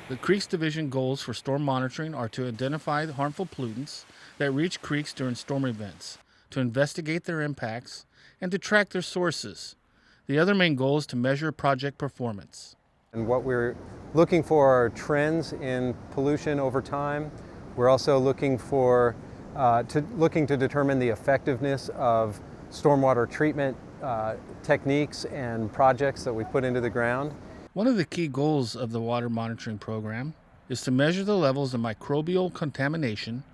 The Creeks Division goals for storm monitoring are to identify the harmful pollutants that reach creeks during storm events, to investigate their impacts, and to track their sources. The other main goal is to measure project performance. And what we're looking for are trends in pollution over time. We're also looking to determine the effectiveness of stormwater treatment techniques and projects that we put into the ground. One of the key goals of the water monitoring program is to measure the levels of microbial contamination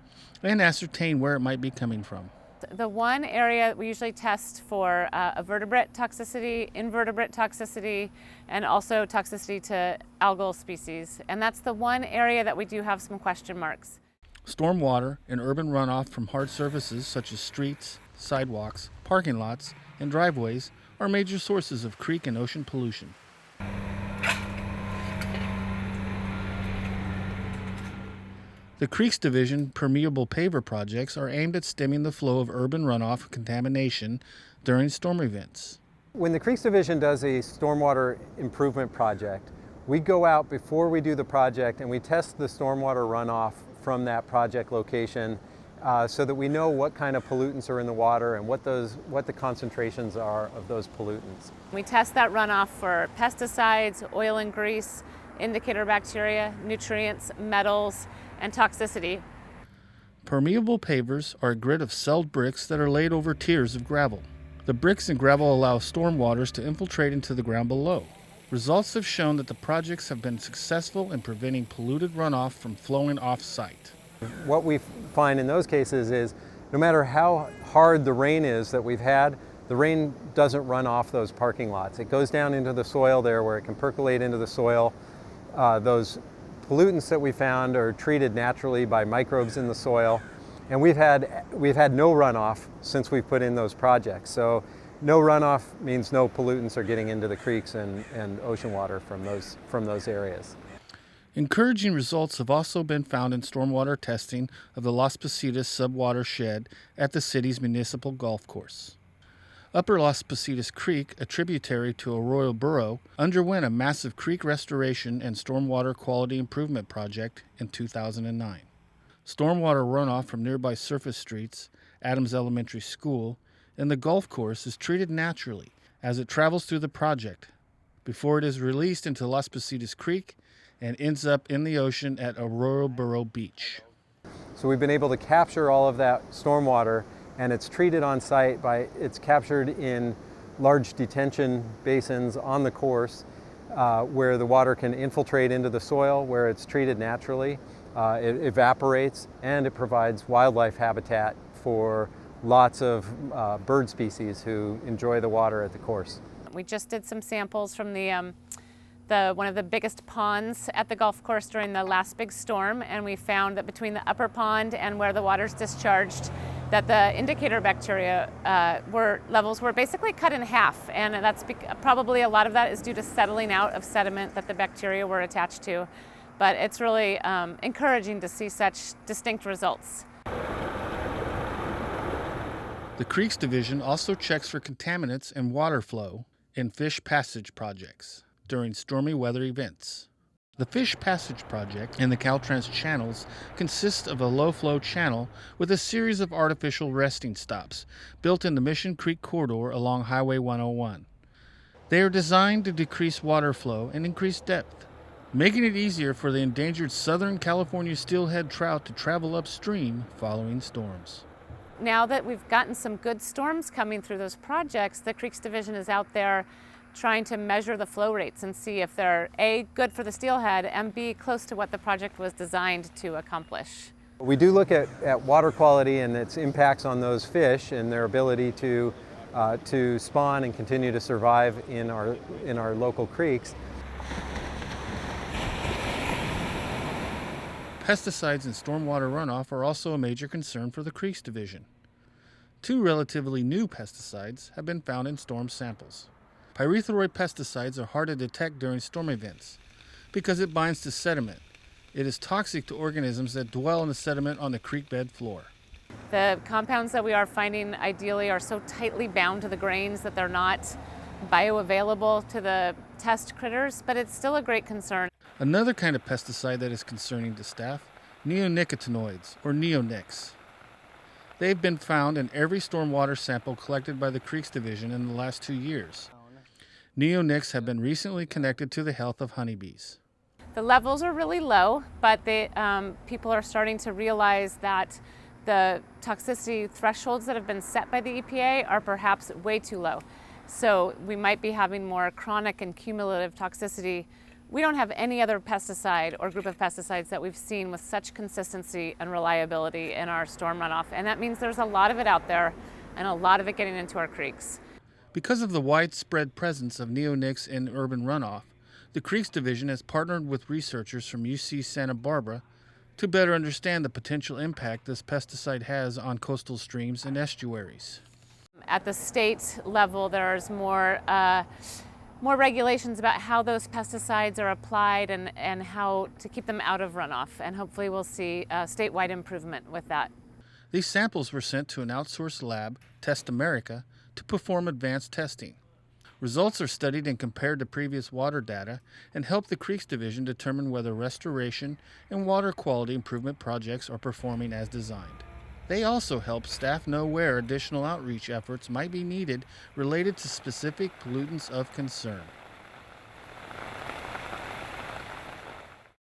and ascertain where it might be coming from. The one area we usually test for vertebrate toxicity, invertebrate toxicity, and also toxicity to algal species. And that's the one area that we do have some question marks. Stormwater and urban runoff from hard surfaces such as streets, sidewalks, parking lots, and driveways are major sources of creek and ocean pollution. The Creeks Division permeable paver projects are aimed at stemming the flow of urban runoff contamination during storm events. When the Creeks Division does a stormwater improvement project, we go out before we do the project and we test the stormwater runoff from that project location so that we know what kind of pollutants are in the water and what the concentrations are of those pollutants. We test that runoff for pesticides, oil and grease, indicator bacteria, nutrients, metals, and toxicity. Permeable pavers are a grid of celled bricks that are laid over tiers of gravel. The bricks and gravel allow storm waters to infiltrate into the ground below. Results have shown that the projects have been successful in preventing polluted runoff from flowing off-site. What we find in those cases is no matter how hard the rain is that we've had, the rain doesn't run off those parking lots. It goes down into the soil there where it can percolate into the soil. Those pollutants that we found are treated naturally by microbes in the soil, and we've had no runoff since we put in those projects. So no runoff means no pollutants are getting into the creeks and ocean water from those areas. Encouraging results have also been found in stormwater testing of the Las Positas subwater shed at the city's municipal golf course. Upper Las Positas Creek, a tributary to Arroyo Burro, underwent a massive creek restoration and stormwater quality improvement project in 2009. Stormwater runoff from nearby surface streets, Adams Elementary School, and the golf course is treated naturally as it travels through the project before it is released into Las Positas Creek and ends up in the ocean at Arroyo Burro Beach. So we've been able to capture all of that stormwater, and it's treated on site it's captured in large detention basins on the course where the water can infiltrate into the soil, where it's treated naturally. It evaporates, and it provides wildlife habitat for lots of bird species who enjoy the water at the course. We just did some samples from one of the biggest ponds at the golf course during the last big storm, and we found that between the upper pond and where the water's discharged, that the indicator bacteria levels were basically cut in half, and that's probably a lot of that is due to settling out of sediment that the bacteria were attached to. But it's really encouraging to see such distinct results. The Creeks Division also checks for contaminants and water flow in fish passage projects during stormy weather events. The Fish Passage Project in the Caltrans channels consists of a low-flow channel with a series of artificial resting stops built in the Mission Creek corridor along Highway 101. They are designed to decrease water flow and increase depth, making it easier for the endangered Southern California steelhead trout to travel upstream following storms. Now that we've gotten some good storms coming through those projects, the Creeks Division is out there trying to measure the flow rates and see if they're A, good for the steelhead, and B, close to what the project was designed to accomplish. We do look at water quality and its impacts on those fish and their ability to spawn and continue to survive in our local creeks. Pesticides and stormwater runoff are also a major concern for the Creeks Division. 2 relatively new pesticides have been found in storm samples. Pyrethroid pesticides are hard to detect during storm events because it binds to sediment. It is toxic to organisms that dwell in the sediment on the creek bed floor. The compounds that we are finding ideally are so tightly bound to the grains that they're not bioavailable to the test critters, but it's still a great concern. Another kind of pesticide that is concerning to staff, neonicotinoids, or neonics. They've been found in every stormwater sample collected by the Creeks Division in the last 2 years. Neonics have been recently connected to the health of honeybees. The levels are really low, but people are starting to realize that the toxicity thresholds that have been set by the EPA are perhaps way too low. So we might be having more chronic and cumulative toxicity. We don't have any other pesticide or group of pesticides that we've seen with such consistency and reliability in our storm runoff. And that means there's a lot of it out there and a lot of it getting into our creeks. Because of the widespread presence of neonics in urban runoff, the Creeks Division has partnered with researchers from UC Santa Barbara to better understand the potential impact this pesticide has on coastal streams and estuaries. At the state level, there's more regulations about how those pesticides are applied and how to keep them out of runoff. And hopefully we'll see statewide improvement with that. These samples were sent to an outsourced lab, Test America, to perform advanced testing. Results are studied and compared to previous water data and help the Creeks Division determine whether restoration and water quality improvement projects are performing as designed. They also help staff know where additional outreach efforts might be needed related to specific pollutants of concern.